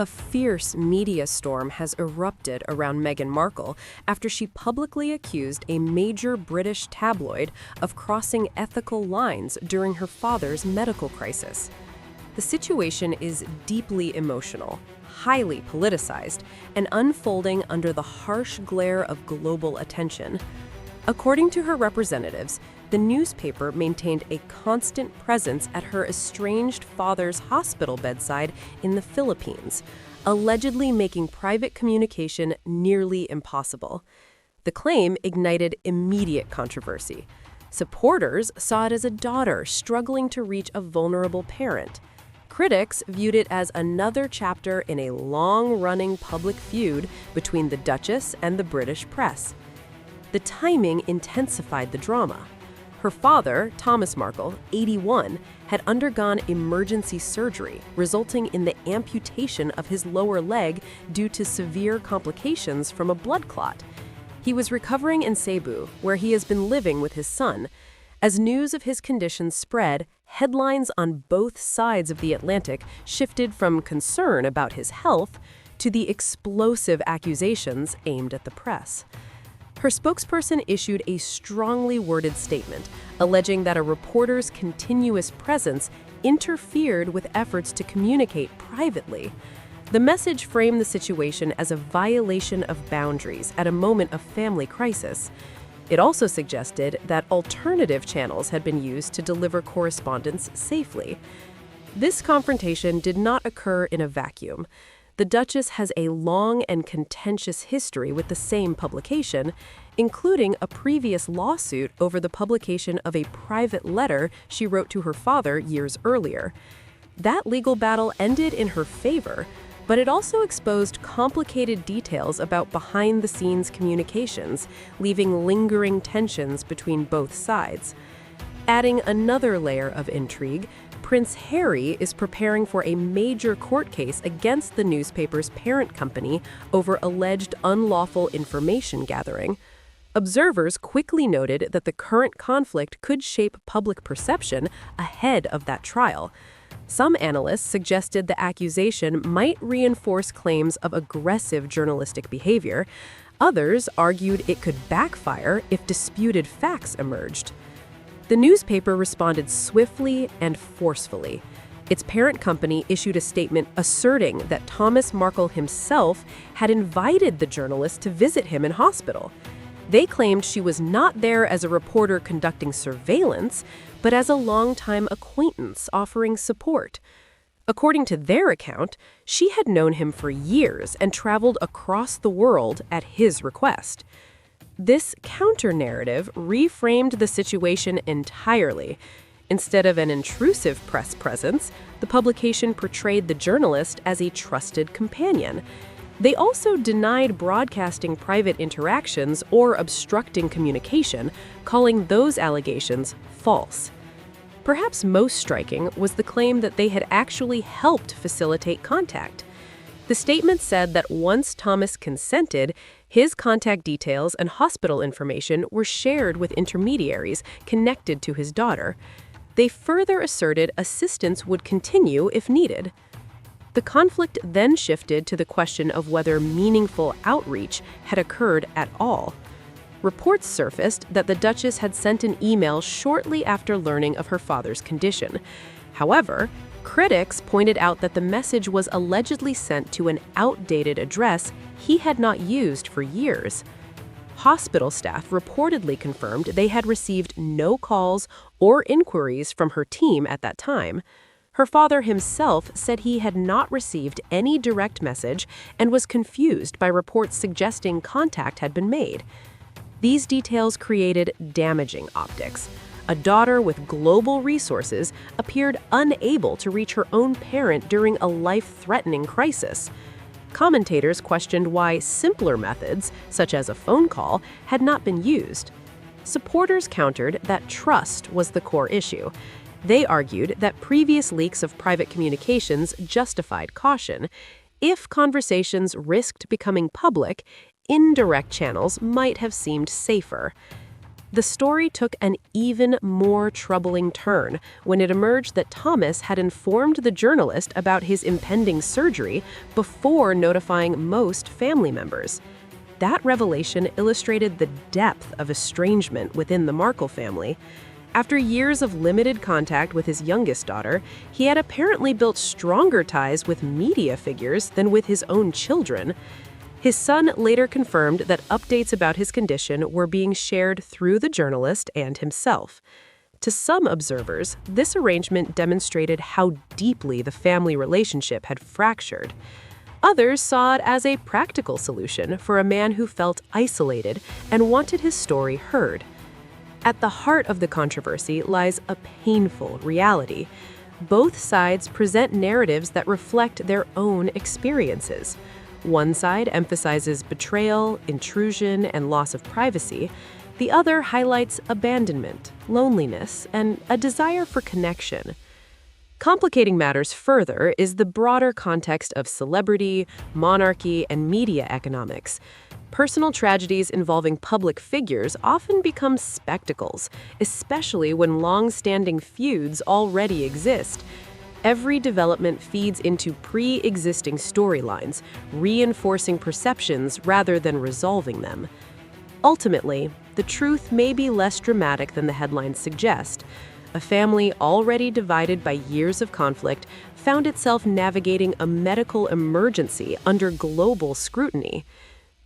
A fierce media storm has erupted around Meghan Markle after she publicly accused a major British tabloid of crossing ethical lines during her father's medical crisis. The situation is deeply emotional, highly politicized, and unfolding under the harsh glare of global attention. According to her representatives, the newspaper maintained a constant presence at her estranged father's hospital bedside in the Philippines, allegedly making private communication nearly impossible. The claim ignited immediate controversy. Supporters saw it as a daughter struggling to reach a vulnerable parent. Critics viewed it as another chapter in a long-running public feud between the Duchess and the British press. The timing intensified the drama. Her father, Thomas Markle, 81, had undergone emergency surgery, resulting in the amputation of his lower leg due to severe complications from a blood clot. He was recovering in Cebu, where he has been living with his son. As news of his condition spread, headlines on both sides of the Atlantic shifted from concern about his health to the explosive accusations aimed at the press. Her spokesperson issued a strongly worded statement, alleging that a reporter's continuous presence interfered with efforts to communicate privately. The message framed the situation as a violation of boundaries at a moment of family crisis. It also suggested that alternative channels had been used to deliver correspondence safely. This confrontation did not occur in a vacuum. The Duchess has a long and contentious history with the same publication, including a previous lawsuit over the publication of a private letter she wrote to her father years earlier. That legal battle ended in her favor, but it also exposed complicated details about behind-the-scenes communications, leaving lingering tensions between both sides. Adding another layer of intrigue, Prince Harry is preparing for a major court case against the newspaper's parent company over alleged unlawful information gathering. Observers quickly noted that the current conflict could shape public perception ahead of that trial. Some analysts suggested the accusation might reinforce claims of aggressive journalistic behavior. Others argued it could backfire if disputed facts emerged. The newspaper responded swiftly and forcefully. Its parent company issued a statement asserting that Thomas Markle himself had invited the journalist to visit him in hospital. They claimed she was not there as a reporter conducting surveillance, but as a longtime acquaintance offering support. According to their account, she had known him for years and traveled across the world at his request. This counter-narrative reframed the situation entirely. Instead of an intrusive press presence, the publication portrayed the journalist as a trusted companion. They also denied broadcasting private interactions or obstructing communication, calling those allegations false. Perhaps most striking was the claim that they had actually helped facilitate contact. The statement said that once Thomas consented, his contact details and hospital information were shared with intermediaries connected to his daughter. They further asserted assistance would continue if needed. The conflict then shifted to the question of whether meaningful outreach had occurred at all. Reports surfaced that the Duchess had sent an email shortly after learning of her father's condition. However, critics pointed out that the message was allegedly sent to an outdated address he had not used for years. Hospital staff reportedly confirmed they had received no calls or inquiries from her team at that time. Her father himself said he had not received any direct message and was confused by reports suggesting contact had been made. These details created damaging optics. A daughter with global resources appeared unable to reach her own parent during a life-threatening crisis. Commentators questioned why simpler methods, such as a phone call, had not been used. Supporters countered that trust was the core issue. They argued that previous leaks of private communications justified caution. If conversations risked becoming public, indirect channels might have seemed safer. The story took an even more troubling turn when it emerged that Thomas had informed the journalist about his impending surgery before notifying most family members. That revelation illustrated the depth of estrangement within the Markle family. After years of limited contact with his youngest daughter, he had apparently built stronger ties with media figures than with his own children. His son later confirmed that updates about his condition were being shared through the journalist and himself. To some observers, this arrangement demonstrated how deeply the family relationship had fractured. Others saw it as a practical solution for a man who felt isolated and wanted his story heard. At the heart of the controversy lies a painful reality. Both sides present narratives that reflect their own experiences. One side emphasizes betrayal, intrusion, and loss of privacy. The other highlights abandonment, loneliness, and a desire for connection. Complicating matters further is the broader context of celebrity, monarchy, and media economics. Personal tragedies involving public figures often become spectacles, especially when long-standing feuds already exist. Every development feeds into pre-existing storylines, reinforcing perceptions rather than resolving them. Ultimately, the truth may be less dramatic than the headlines suggest. A family already divided by years of conflict found itself navigating a medical emergency under global scrutiny.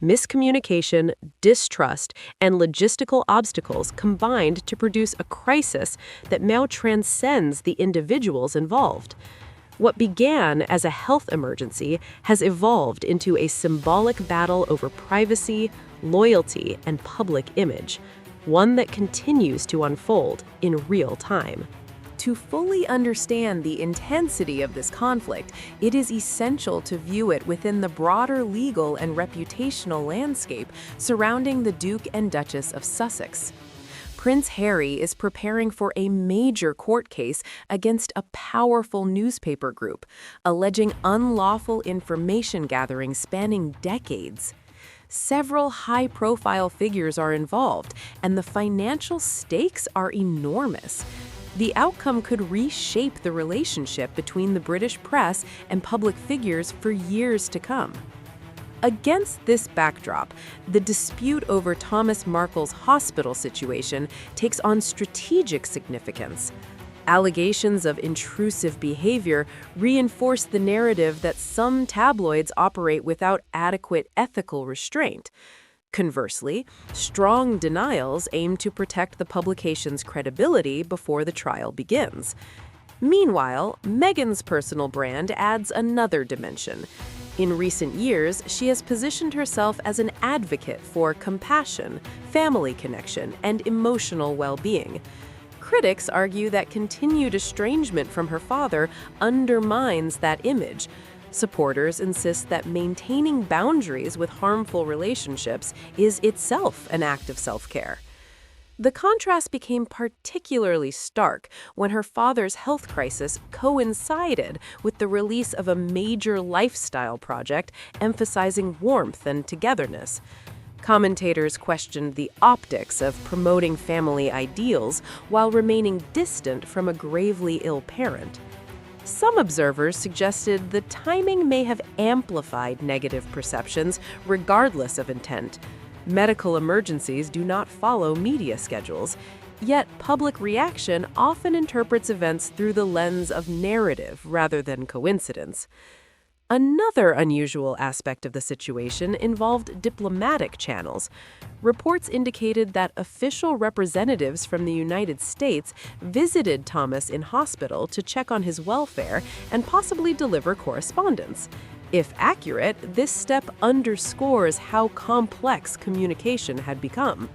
Miscommunication, distrust, and logistical obstacles combined to produce a crisis that now transcends the individuals involved. What began as a health emergency has evolved into a symbolic battle over privacy, loyalty, and public image, one that continues to unfold in real time. To fully understand the intensity of this conflict, it is essential to view it within the broader legal and reputational landscape surrounding the Duke and Duchess of Sussex. Prince Harry is preparing for a major court case against a powerful newspaper group, alleging unlawful information gathering spanning decades. Several high-profile figures are involved, and the financial stakes are enormous. The outcome could reshape the relationship between the British press and public figures for years to come. Against this backdrop, the dispute over Thomas Markle's hospital situation takes on strategic significance. Allegations of intrusive behavior reinforce the narrative that some tabloids operate without adequate ethical restraint. Conversely, strong denials aim to protect the publication's credibility before the trial begins. Meanwhile, Meghan's personal brand adds another dimension. In recent years, she has positioned herself as an advocate for compassion, family connection, and emotional well-being. Critics argue that continued estrangement from her father undermines that image. Supporters insist that maintaining boundaries with harmful relationships is itself an act of self-care. The contrast became particularly stark when her father's health crisis coincided with the release of a major lifestyle project emphasizing warmth and togetherness. Commentators questioned the optics of promoting family ideals while remaining distant from a gravely ill parent. Some observers suggested the timing may have amplified negative perceptions regardless of intent. Medical emergencies do not follow media schedules, yet public reaction often interprets events through the lens of narrative rather than coincidence. Another unusual aspect of the situation involved diplomatic channels. Reports indicated that official representatives from the United States visited Thomas in hospital to check on his welfare and possibly deliver correspondence. If accurate, this step underscores how complex communication had become.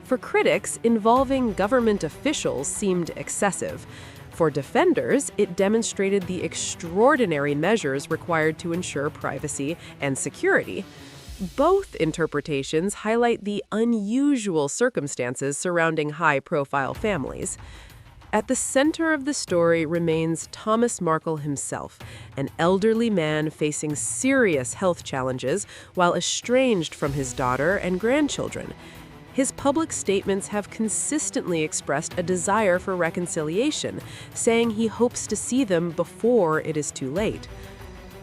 For critics, involving government officials seemed excessive. For defenders, it demonstrated the extraordinary measures required to ensure privacy and security. Both interpretations highlight the unusual circumstances surrounding high-profile families. At the center of the story remains Thomas Markle himself, an elderly man facing serious health challenges while estranged from his daughter and grandchildren. His public statements have consistently expressed a desire for reconciliation, saying he hopes to see them before it is too late.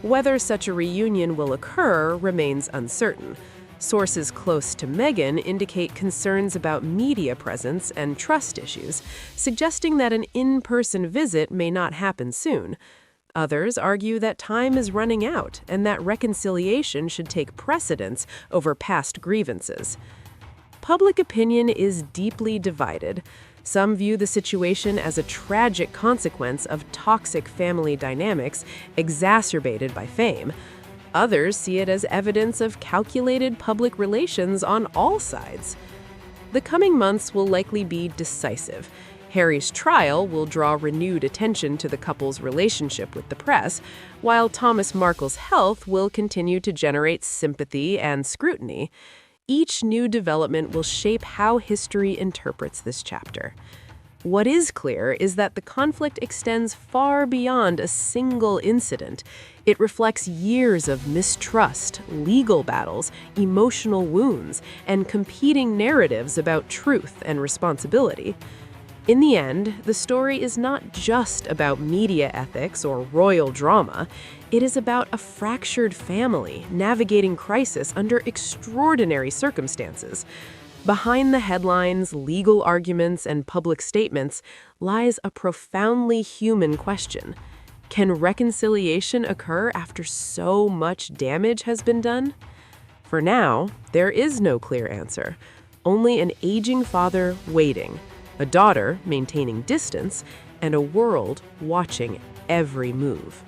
Whether such a reunion will occur remains uncertain. Sources close to Meghan indicate concerns about media presence and trust issues, suggesting that an in-person visit may not happen soon. Others argue that time is running out and that reconciliation should take precedence over past grievances. Public opinion is deeply divided. Some view the situation as a tragic consequence of toxic family dynamics exacerbated by fame. Others see it as evidence of calculated public relations on all sides. The coming months will likely be decisive. Harry's trial will draw renewed attention to the couple's relationship with the press, while Thomas Markle's health will continue to generate sympathy and scrutiny. Each new development will shape how history interprets this chapter. What is clear is that the conflict extends far beyond a single incident. It reflects years of mistrust, legal battles, emotional wounds, and competing narratives about truth and responsibility. In the end, the story is not just about media ethics or royal drama. It is about a fractured family navigating crisis under extraordinary circumstances. Behind the headlines, legal arguments, and public statements lies a profoundly human question. Can reconciliation occur after so much damage has been done? For now, there is no clear answer. Only an aging father waiting, a daughter maintaining distance, and a world watching every move.